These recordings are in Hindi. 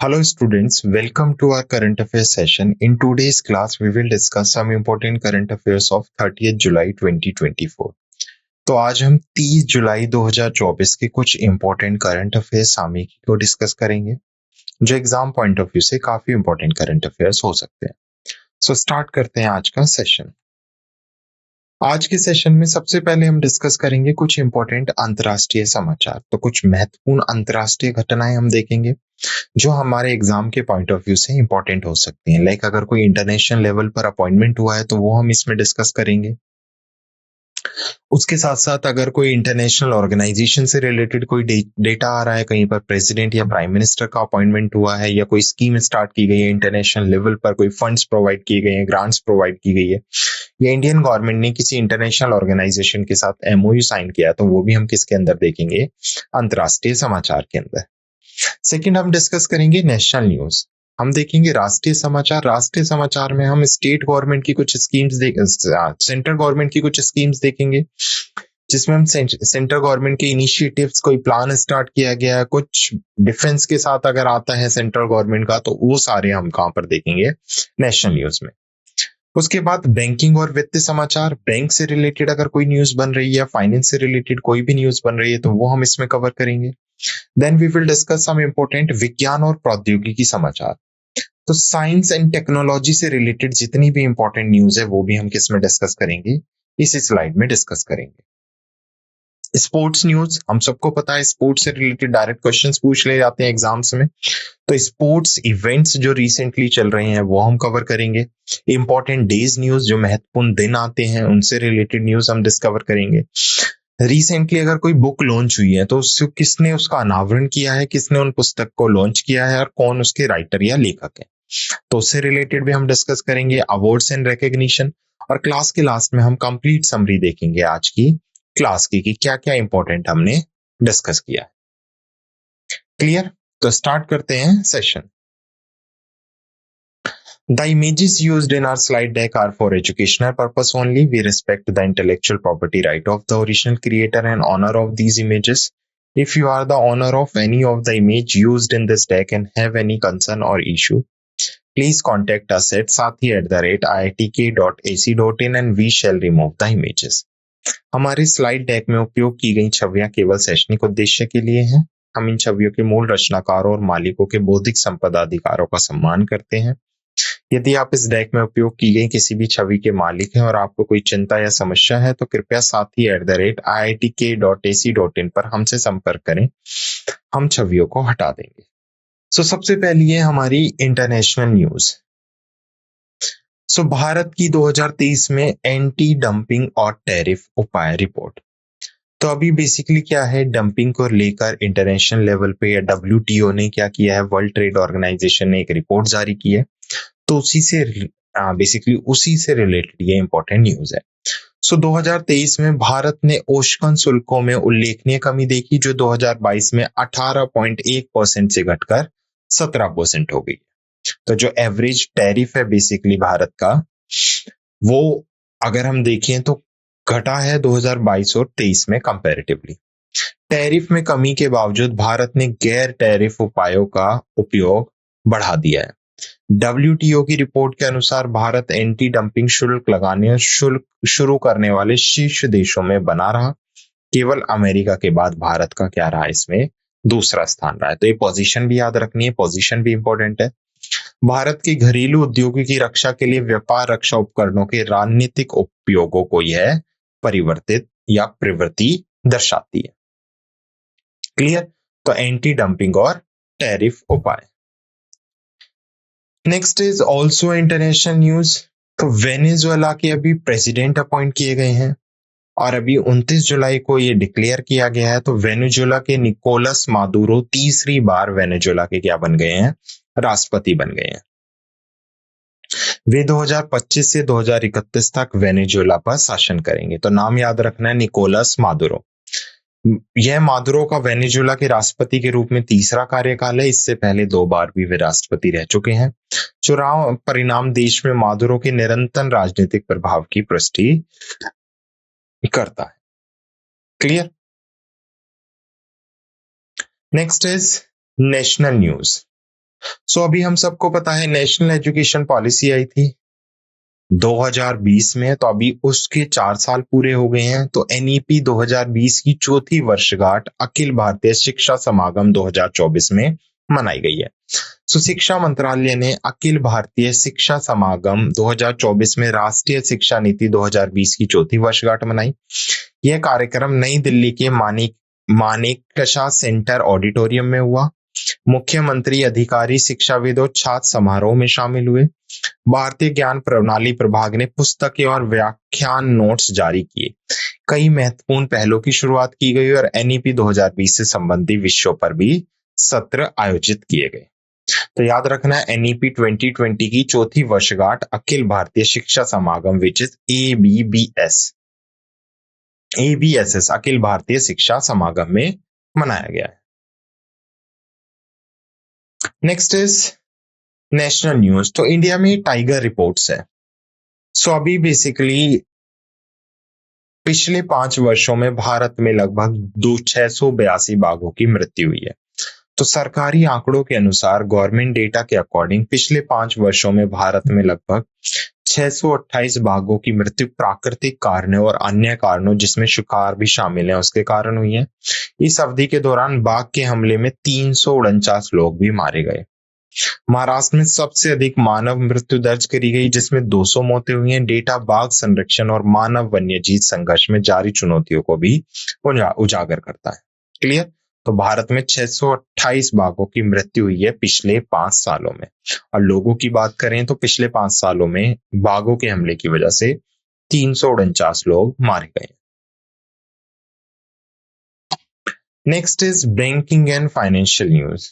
Hello students, welcome to our current affairs session. In today's class, we will discuss some important current affairs of 30th July 2024. तो आज हम 30 जुलाई 2024 के कुछ important करंट अफेयर्स सामयिकी को डिस्कस करेंगे जो एग्जाम पॉइंट ऑफ व्यू से काफी important करंट अफेयर्स हो सकते हैं। सो स्टार्ट करते हैं आज का सेशन। आज के सेशन में सबसे पहले हम डिस्कस करेंगे कुछ इंपॉर्टेंट अंतर्राष्ट्रीय समाचार। तो कुछ महत्वपूर्ण अंतर्राष्ट्रीय घटनाएं हम देखेंगे जो हमारे एग्जाम के पॉइंट ऑफ व्यू से इंपॉर्टेंट हो सकती हैं। लाइक अगर कोई इंटरनेशनल लेवल पर अपॉइंटमेंट हुआ है तो वो हम इसमें डिस्कस करेंगे। उसके साथ साथ अगर कोई इंटरनेशनल ऑर्गेनाइजेशन से रिलेटेड कोई डेटा आ रहा है, कहीं पर प्रेसिडेंट या प्राइम मिनिस्टर का अपॉइंटमेंट हुआ है या कोई स्कीम स्टार्ट की गई है इंटरनेशनल लेवल पर, कोई फंड्स प्रोवाइड किए गए हैं, ग्रांट्स प्रोवाइड की गई है, या इंडियन गवर्नमेंट ने किसी इंटरनेशनल ऑर्गेनाइजेशन के साथ एमओयू साइन किया, तो वो भी हम किसके अंदर देखेंगे? अंतरराष्ट्रीय समाचार के अंदर। सेकंड हम डिस्कस करेंगे नेशनल न्यूज। हम देखेंगे राष्ट्रीय समाचार। राष्ट्रीय समाचार में हम स्टेट गवर्नमेंट की कुछ स्कीम्स सेंट्रल गवर्नमेंट की कुछ स्कीम्स देखेंगे जिसमें हम सेंट्रल गवर्नमेंट के इनिशिएटिव्स, कोई प्लान स्टार्ट किया गया है, कुछ डिफेंस के साथ अगर आता है सेंट्रल गवर्नमेंट का, तो वो सारे हम कहां पर देखेंगे? नेशनल न्यूज में। उसके बाद बैंकिंग और वित्तीय समाचार। बैंक से रिलेटेड अगर कोई न्यूज बन रही है या फाइनेंस से रिलेटेड कोई भी न्यूज बन रही है तो वो हम इसमें कवर करेंगे। Then we will discuss some important विज्ञान और प्रौद्योगिकी समाचार। तो साइंस एंड टेक्नोलॉजी से रिलेटेड जितनी भी इंपॉर्टेंट न्यूज है वो भी हम किस में डिस्कस करेंगे? इसी स्लाइड में डिस्कस करेंगे। स्पोर्ट्स न्यूज, हम सबको पता है स्पोर्ट्स से रिलेटेड डायरेक्ट क्वेश्चंस पूछ ले जाते हैं एग्जाम्स में। तो स्पोर्ट्स इवेंट्स जो रिसेंटली चल रहे हैं वो हम कवर करेंगे। इंपॉर्टेंट डेज न्यूज, जो महत्वपूर्ण दिन आते हैं उनसे रिलेटेड न्यूज हम डिस्कवर करेंगे। रिसेंटली अगर कोई बुक लॉन्च हुई है तो किसने उसका अनावरण किया है, किसने उन पुस्तक को लॉन्च किया है और कौन उसके राइटर या लेखक है, तो उससे रिलेटेड भी हम डिस्कस करेंगे। Awards and recognition. और क्लास के लास्ट में हम कंप्लीट समरी देखेंगे आज की क्लास की कि क्या क्या इंपॉर्टेंट हमने डिस्कस किया है। क्लियर? तो स्टार्ट करते हैं session. The images used in our slide deck are for educational purpose only. We respect the intellectual property right of the original creator and owner of these images. If you are the owner of any of the image used in this deck and have any concern or issue, please contact us at sathi@iitk.ac.in and we shall remove the images. हमारी स्लाइड डेक में उपयोग की गई छवियां केवल शैक्षणिक उद्देश्य के लिए हैं। हम इन छवियों के मूल रचनाकारों और मालिकों के बौद्धिक संपदा अधिकारों का सम्मान करते हैं। यदि आप इस डेक में उपयोग की गई किसी भी छवि के मालिक हैं और आपको कोई चिंता या समस्या है तो कृपया sathi@iitk.ac.in पर हमसे संपर्क करें, हम छवियों को हटा देंगे। सबसे पहली है हमारी इंटरनेशनल न्यूज। भारत की 2023 में एंटी डंपिंग और टैरिफ उपाय रिपोर्ट। तो अभी बेसिकली क्या है, डंपिंग को लेकर इंटरनेशनल लेवल पे या WTO ने क्या किया है, वर्ल्ड ट्रेड ऑर्गेनाइजेशन ने एक रिपोर्ट जारी की है। तो उसी से रिलेटेड ये इंपॉर्टेंट न्यूज है। 2023 में भारत ने औषधन शुल्कों में उल्लेखनीय कमी देखी जो 2022 में 18.1% से घटकर 17% हो गई। तो जो एवरेज टैरिफ है बेसिकली भारत का, वो अगर हम देखें तो घटा है 2022 और 23 में कंपैरेटिवली। टैरिफ में कमी के बावजूद भारत ने गैर टैरिफ उपायों का उपयोग बढ़ा दिया है। WTO की रिपोर्ट के अनुसार भारत एंटी डंपिंग शुल्क लगाने शुरू करने वाले शीर्ष देशों में बना रहा। केवल अमेरिका के बाद भारत का क्या रहा, इसमें दूसरा स्थान रहा है। तो ये पोजीशन भी याद रखनी है, पोजीशन भी इंपॉर्टेंट है। भारत के घरेलू उद्योगों की रक्षा के लिए व्यापार रक्षा उपकरणों के रणनीतिक उपयोगों को यह परिवर्तित या प्रवृत्ति दर्शाती है। क्लियर? तो एंटी डंपिंग और टैरिफ उपाय। Next is also international news. तो वेनेजुएला के अभी प्रेसिडेंट अपॉइंट किए गए हैं और अभी 29 जुलाई को ये डिक्लेयर किया गया है। तो वेनेजुएला के निकोलस मादुरो तीसरी बार वेनेजुएला के क्या बन गए हैं? राष्ट्रपति बन गए हैं। वे 2025 से 2031 तक वेनेजुएला पर शासन करेंगे। तो नाम याद रखना है, निकोलस मादुरो। यह मादुरो का वेनेजुएला के राष्ट्रपति के रूप में तीसरा कार्यकाल है। इससे पहले 2 बार भी वे राष्ट्रपति रह चुके हैं। चुनाव परिणाम देश में मादुरो के निरंतर राजनीतिक प्रभाव की पुष्टि करता है। Clear? Next is national news. So अभी हम सबको पता है नेशनल एजुकेशन पॉलिसी आई थी 2020 में, तो अभी उसके 4 साल पूरे हो गए हैं। तो एनईपी 2020 की चौथी वर्षगांठ अखिल भारतीय शिक्षा समागम 2024 में मनाई गई है। सो शिक्षा मंत्रालय ने अखिल भारतीय शिक्षा समागम 2024 में राष्ट्रीय शिक्षा नीति 2020 की चौथी वर्षगांठ मनाई। यह कार्यक्रम नई दिल्ली के मानेकशॉ सेंटर ऑडिटोरियम में हुआ। मुख्यमंत्री, अधिकारी, शिक्षाविद और छात्र समारोह में शामिल हुए। भारतीय ज्ञान प्रणाली प्रभाग ने पुस्तकें और व्याख्यान नोट्स जारी किए। कई महत्वपूर्ण पहलों की शुरुआत की गई और एनईपी 2020 से संबंधित विषयों पर भी सत्र आयोजित किए गए। तो याद रखना है एनईपी 2020 की चौथी वर्षगांठ अखिल भारतीय शिक्षा समागम which is ABSS Akhil Bharatiya शिक्षा समागम में मनाया गया है। Next is national news. तो इंडिया में टाइगर रिपोर्ट्स है। सो अभी बेसिकली पिछले 5 वर्षों में भारत में लगभग 682 बाघों की मृत्यु हुई है। तो सरकारी आंकड़ों के अनुसार गवर्नमेंट डेटा के अकॉर्डिंग पिछले 5 वर्षों में भारत में लगभग 628 बाघों की मृत्यु प्राकृतिक कारणों और अन्य कारणों जिसमें शिकार भी शामिल है उसके कारण हुई है। इस अवधि के दौरान बाघ के हमले में 349 लोग भी मारे गए। महाराष्ट्र में सबसे अधिक मानव मृत्यु दर्ज करी गई जिसमें 200 मौतें हुई हैं। डेटा बाघ संरक्षण और मानव वन्यजीव संघर्ष में जारी चुनौतियों को भी उजागर करता है। क्लियर। तो भारत में 628 बाघों की मृत्यु हुई है पिछले 5 सालों में। और लोगों की बात करें तो पिछले 5 सालों में बाघों के हमले की वजह से 349 लोग मारे गए। Next is banking and financial news.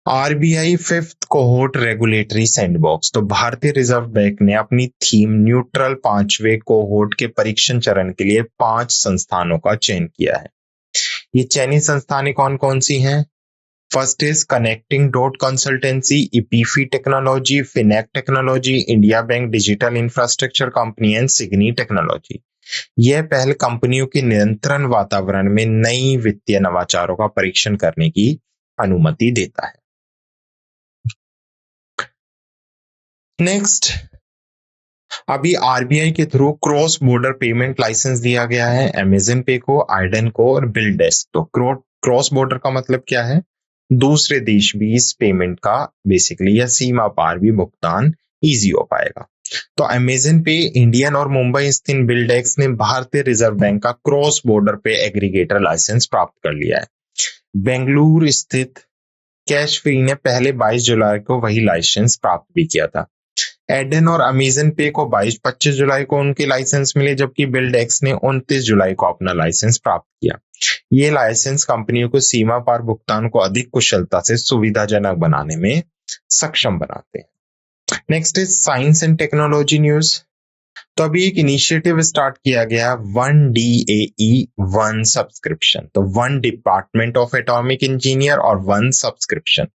RBI fifth cohort regulatory sandbox. तो भारतीय रिजर्व बैंक ने अपनी थीम न्यूट्रल 5वें कोहोर्ट के परीक्षण चरण के लिए 5 संस्थानों का चयन किया है। ये चयनित संस्थानें कौन कौन सी हैं? First is connecting dot consultancy, Epifi technology, फिनेक technology, India bank digital infrastructure company and Signzy technology. यह पहल कंपनियों के नियंत्रण वातावरण में नई वित्तीय नवाचारों का परीक्षण करने की अनुमति देता है। नेक्स्ट, अभी आरबीआई के through cross border payment license दिया गया है अमेजन पे को, आइडन को और बिलडेस्क। तो क्रॉस बॉर्डर का मतलब क्या है? दूसरे देश भी इस पेमेंट का बेसिकली या सीमा पार भी भुगतान इजी हो पाएगा। तो अमेजन पे, इंडियन और मुंबई स्थित बिलडेक्स ने भारतीय रिजर्व बैंक का क्रॉस बॉर्डर पे एग्रीगेटर लाइसेंस प्राप्त कर लिया है। बेंगलुरु स्थित कैश फ्री ने पहले 22 जुलाई को वही लाइसेंस प्राप्त भी किया था। एडन और अमेजन पे को 25 जुलाई को उनके लाइसेंस मिले जबकि बिल्डेक्स ने 29 जुलाई को अपना लाइसेंस प्राप्त किया। ये लाइसेंस कंपनियों को सीमा पार भुगतान को अधिक कुशलता से सुविधाजनक बनाने में सक्षम बनाते हैं। Next is science and technology news. तो अभी एक इनिशिएटिव स्टार्ट किया गया 1DAE 1 सब्सक्रिप्शन। तो 1 डिपार्टमेंट ऑफ एटॉमिक इंजीनियर और 1 सब्सक्रिप्शन।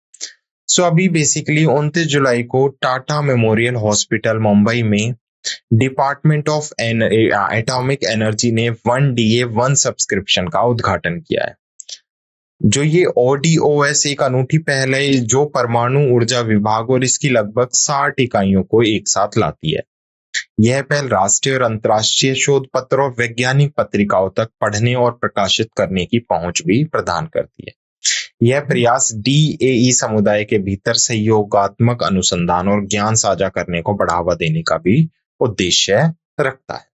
सो अभी बेसिकली 29 जुलाई को टाटा मेमोरियल हॉस्पिटल मुंबई में डिपार्टमेंट ऑफ एटॉमिक एनर्जी ने 1DA 1 सब्सक्रिप्शन का उद्घाटन किया है। जो ये ODOS एक अनूठी पहल है जो परमाणु ऊर्जा विभाग और इसकी लगभग 60 इकाइयों को एक साथ लाती है। यह पहल राष्ट्रीय और अंतर्राष्ट्रीय शोध पत्र और वैज्ञानिक पत्रिकाओं तक पढ़ने और प्रकाशित करने की पहुंच भी प्रदान करती है। यह प्रयास DAE समुदाय के भीतर सहयोगात्मक अनुसंधान और ज्ञान साझा करने को बढ़ावा देने का भी उद्देश्य रखता है।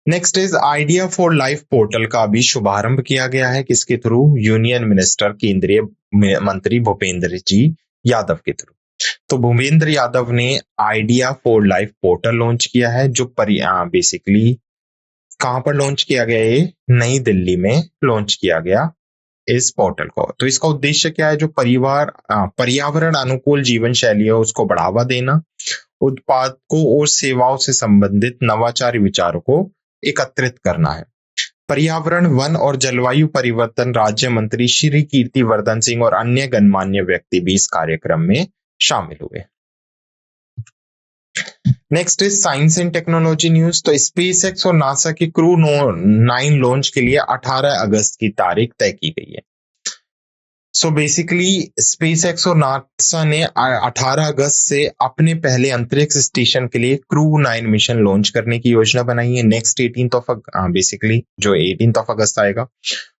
Next is idea for life portal का भी शुभारंभ किया गया है। किसके थ्रू? यूनियन मिनिस्टर, केंद्रीय मंत्री भूपेंद्र जी यादव के थ्रू। तो भूपेंद्र यादव ने idea for life portal launch किया है जो बेसिकली कहां पर लॉन्च किया गया? ये नई दिल्ली में लॉन्च किया गया इस पोर्टल को। तो इसका उद्देश्य क्या है? जो पर्यावरण अनुकूल जीवन शैली है उसको बढ़ावा देना, उत्पादकों और सेवाओं से संबंधित नवाचारी विचारों को एकत्रित करना है। पर्यावरण, वन और जलवायु परिवर्तन राज्य मंत्री श्री कीर्तिवर्धन सिंह और अन्य गणमान्य व्यक्ति भी इस कार्यक्रम में शामिल हुए। Next is science and technology news. तो स्पेसएक्स और नासा की क्रू 9 लॉन्च के लिए 18 अगस्त की तारीख तय की गई है। सो बेसिकली स्पेस एक्स और नासा ने 18 अगस्त से अपने पहले अंतरिक्ष स्टेशन के लिए क्रू 9 मिशन लॉन्च करने की योजना बनाई है। नेक्स्ट 18th ऑफ बेसिकली जो 18th ऑफ अगस्त आएगा।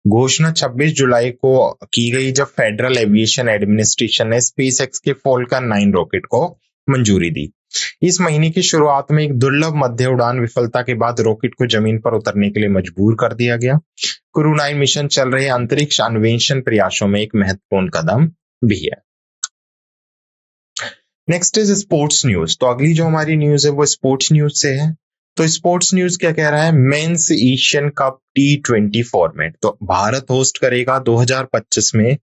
घोषणा 26 जुलाई को की गई जब फेडरल एविएशन एडमिनिस्ट्रेशन ने स्पेस एक्स के फॉल्कन 9 रॉकेट को मंजूरी दी। इस महीने की शुरुआत में एक दुर्लभ मध्य उड़ान विफलता के बाद रॉकेट को जमीन पर उतरने के लिए मजबूर कर दिया गया। क्रू 9 मिशन चल रहे अंतरिक्ष अन्वेषण प्रयासों में एक महत्वपूर्ण कदम भी है। Next is sports news. तो अगली जो हमारी न्यूज है वो स्पोर्ट्स न्यूज से है। तो स्पोर्ट्स न्यूज क्या कह रहा है, mains Asian cup T20 format. तो भारत होस्ट करेगा 2025 में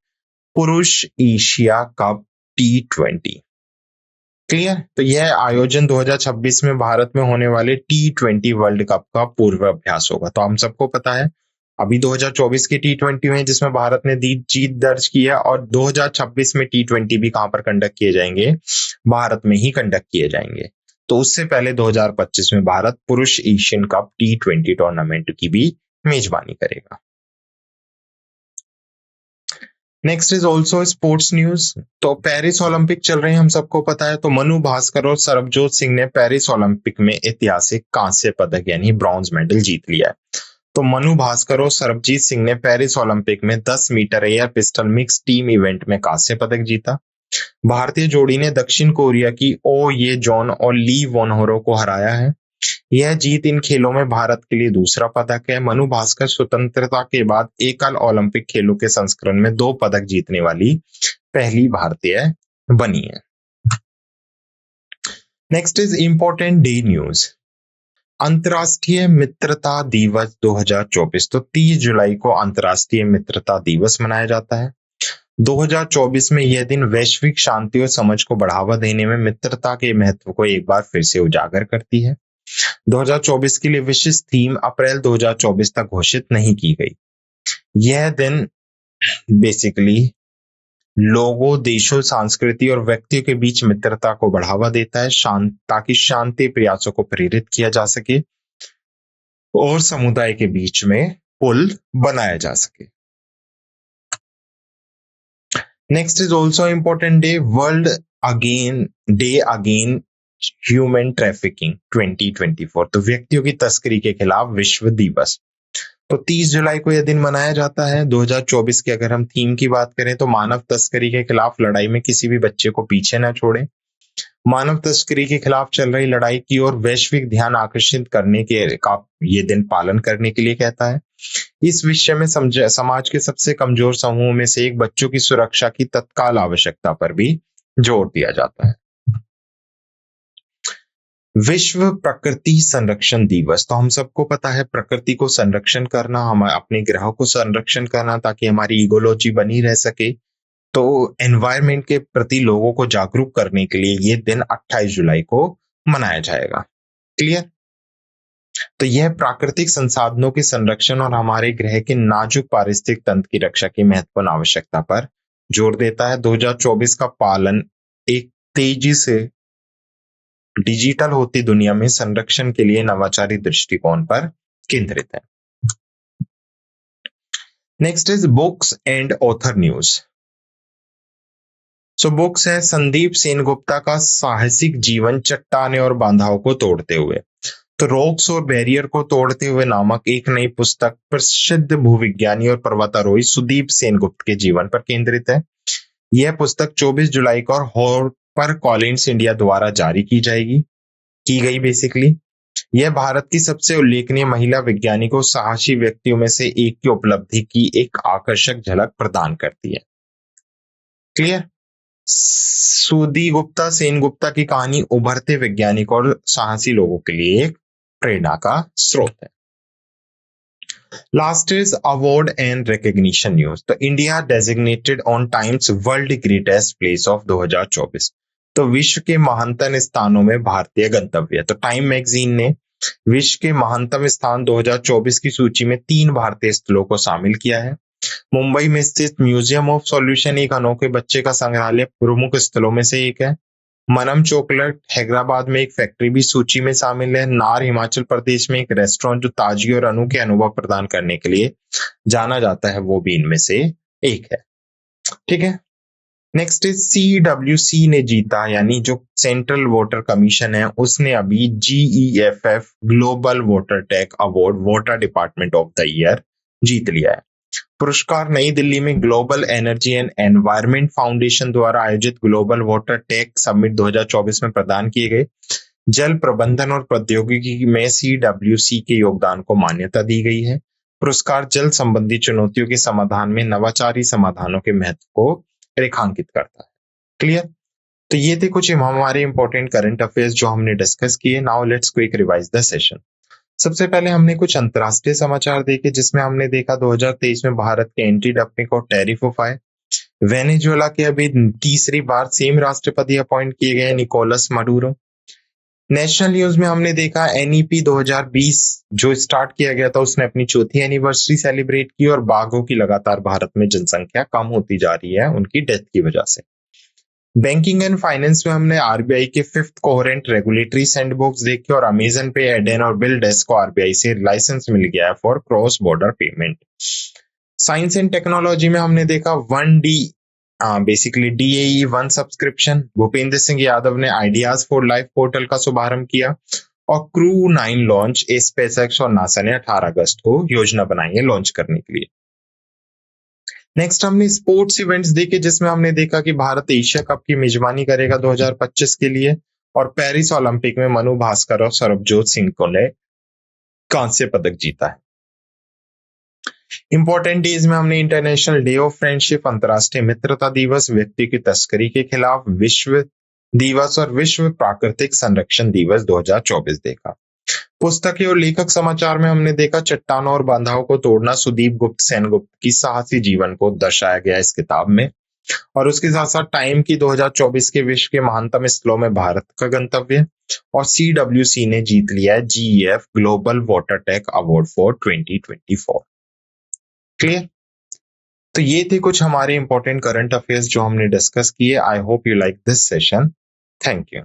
पुरुष एशिया कप T20। क्लियर। तो यह आयोजन 2026 में भारत में होने वाले T20 वर्ल्ड कप का पूर्वाभ्यास होगा। तो हम सबको पता है अभी 2024 के T20 में जिसमें भारत ने जीत दर्ज की है, और 2026 में T20 भी कहां पर कंडक्ट किए जाएंगे, भारत में ही कंडक्ट किए जाएंगे। तो उससे पहले 2025 में भारत पुरुष एशियन कप T20 टूर्नामेंट की भी मेजबानी करेगा। Next is also sports news. तो पेरिस ओलंपिक चल रहे हैं, हम सबको पता है। तो मनु भास्कर और सरबजोत सिंह ने पेरिस ओलंपिक में ऐतिहासिक कांस्य पदक यानी ब्रॉन्ज मेडल जीत लिया है। तो मनु भास्कर और सरबजीत सिंह ने पेरिस ओलंपिक में 10 metre air pistol mix team event में कांस्य पदक जीता। भारतीय जोड़ी ने दक्षिण कोरिया की ओ ये जॉन और ली वोनहोरो को हराया है। यह जीत इन खेलों में भारत के लिए दूसरा पदक है। मनु भास्कर स्वतंत्रता के बाद एकल ओलंपिक खेलों के संस्करण में 2 पदक जीतने वाली पहली भारतीय बनी है। Next is important day news. अंतर्राष्ट्रीय मित्रता दिवस 2024। तो 30 जुलाई को अंतर्राष्ट्रीय मित्रता दिवस मनाया जाता है। 2024 में यह दिन वैश्विक शांति और समझ को बढ़ावा देने में मित्रता के महत्व को एक बार फिर से उजागर करती है। 2024 के लिए विशिष्ट थीम अप्रैल 2024 तक घोषित नहीं की गई। यह दिन बेसिकली लोगों, देशों, संस्कृति और व्यक्तियों के बीच मित्रता को बढ़ावा देता है, ताकि शांति प्रयासों को प्रेरित किया जा सके और समुदाय के बीच में पुल बनाया जा सके। Next is also important day, world day again human trafficking 2024। तो व्यक्तियों की तस्करी के खिलाफ विश्व दिवस। तो 30 जुलाई को यह दिन मनाया जाता है। 2024 के अगर हम थीम की बात करें तो मानव तस्करी के खिलाफ लड़ाई में किसी भी बच्चे को पीछे न छोड़े। मानव तस्करी के खिलाफ चल रही लड़ाई की ओर वैश्विक ध्यान आकर्षित करने के का ये दिन पालन करने के लिए कहता है। इस विषय में समाज के सबसे कमजोर समूह में से एक बच्चों की सुरक्षा की तत्काल आवश्यकता पर भी जोर दिया जाता है। विश्व प्रकृति संरक्षण दिवस। तो हम सबको पता है प्रकृति को संरक्षण करना, हम अपने ग्रह को संरक्षण करना ताकि हमारी इकोलॉजी बनी रह सके। तो एनवायरनमेंट के प्रति लोगों को जागरूक करने के लिए ये दिन 28 जुलाई को मनाया जाएगा। क्लियर। तो यह प्राकृतिक संसाधनों के संरक्षण और हमारे ग्रह के नाजुक पारिस्थितिक तंत्र की रक्षा की महत्वपूर्ण आवश्यकता पर जोर देता है। 2024 का पालन एक तेजी से डिजिटल होती दुनिया में संरक्षण के लिए नवाचारी दृष्टिकोण पर केंद्रित है। Next is books and author news. So books है संदीप सेनगुप्ता का साहसिक जीवन चट्टाने और बाधाओं को तोड़ते हुए। तो रॉक्स और बैरियर को तोड़ते हुए नामक एक नई पुस्तक प्रसिद्ध भूविज्ञानी और पर्वतारोही सुदीप सेनगुप्त के जीवन पर केंद्रित है। यह पुस्तक 24 जुलाई को हार्पर कॉलिन्स इंडिया द्वारा जारी की गई। बेसिकली यह भारत की सबसे उल्लेखनीय महिला वैज्ञानिकों, साहसी व्यक्तियों में से एक की उपलब्धि की एक आकर्षक झलक प्रदान करती है। क्लियर। सुदीप सेनगुप्ता की कहानी उभरते वैज्ञानिक और साहसी लोगों के लिए एक प्रेरणा का स्रोत है। Last is award and recognition news. तो India designated on Times world greatest place of 2024। तो विश्व के महानतम स्थानों में भारतीय गंतव्य। तो टाइम मैगजीन ने विश्व के महानतम स्थान 2024 की सूची में 3 भारतीय स्थलों को शामिल किया है। मुंबई में स्थित म्यूजियम ऑफ सॉल्यूशन एक अनोखे बच्चे का संग्रहालय प्रमुख स्थलों में से एक है। मनम चॉकलेट हैदराबाद में एक फैक्ट्री भी सूची में शामिल है। नार हिमाचल प्रदेश में एक रेस्टोरेंट जो ताजगी और अनोखे अनुभव प्रदान करने के लिए जाना जाता है, वो भी इनमें से एक है। ठीक है। नेक्स्ट इज CWC ने जीता, यानी जो सेंट्रल वोटर कमीशन है उसने अभी GEFF global voter tech award voter department of the year जीत लिया है। पुरस्कार नई दिल्ली में global energy and environment foundation द्वारा आयोजित ग्लोबल वाटर टेक समिट 2024 में प्रदान किए गए। जल प्रबंधन और प्रौद्योगिकी में CWC के योगदान को मान्यता दी गई है। पुरस्कार जल संबंधी चुनौतियों के समाधान में नवाचारी समाधानों के महत्व को रेखांकित करता है। क्लियर? तो ये थे कुछ हमारे इंपॉर्टेंट करंट अफेयर्स जो हमने डिस्कस किए। Now let's quick revise the session. सबसे पहले हमने कुछ अंतर्राष्ट्रीय समाचार देखे, जिसमें हमने देखा 2023 में भारत के एंटी डंपिंग और टैरिफ ऑफ आए। वेनेजुएला के अभी तीसरी बार सेम राष्ट्रपति अपॉइंट किए गए निकोलस मडूरो। नेशनल न्यूज में हमने देखा NEP 2020 जो स्टार्ट किया गया था उसने अपनी चौथी एनिवर्सरी सेलिब्रेट की और बाघों की लगातार भारत में जनसंख्या कम होती जा रही है उनकी डेथ की वजह से। बैंकिंग एंड फाइनेंस में हमने RBI के फिफ्थ कोहेरेंट रेगुलेटरी सैंडबॉक्स देखे और अमेजन पे, एडेन और बिल डेस्क को RBI से लाइसेंस मिल गया है for cross border payment. Science and technology में हमने देखा 1D basically DAE 1 subscription. Bhupendra Singh Yadav ने आइडियाज फॉर लाइफ पोर्टल का शुभारंभ किया और Crew 9 लॉन्च। स्पेसएक्स और नासा ने 18 अगस्त को योजना बनाई है लॉन्च करने के लिए। नेक्स्ट हमने स्पोर्ट्स इवेंट्स देखे, जिसमें हमने देखा कि भारत एशिया कप की मेजबानी करेगा 2025 के लिए और पेरिस ओलंपिक में मनु भास्कर और सरबजोत सिंह को ने कांस्य पदक जीता है। इंपॉर्टेंट डेज में हमने इंटरनेशनल डे ऑफ फ्रेंडशिप, अंतर्राष्ट्रीय मित्रता दिवस, व्यक्ति की तस्करी के खिलाफ विश्व दिवस और विश्व प्राकृतिक संरक्षण दिवस 2024 देखा। पुस्तकें और लेखक समाचार में हमने देखा चट्टानों और बाधाओं को तोड़ना, सुदीप गुप्त सेनगुप्त की साहसी जीवन को दर्शाया गया इस किताब में। और उसके साथ साथ टाइम की 2024 के विश्व के महानतम स्थलों में भारत का गंतव्य और CWC ने जीत लिया है GEF global water tech award for 2024। Clear? तो ये थे कुछ हमारे इंपॉर्टेंट करंट अफेयर्स जो हमने डिस्कस किए। I hope you like this session. Thank you.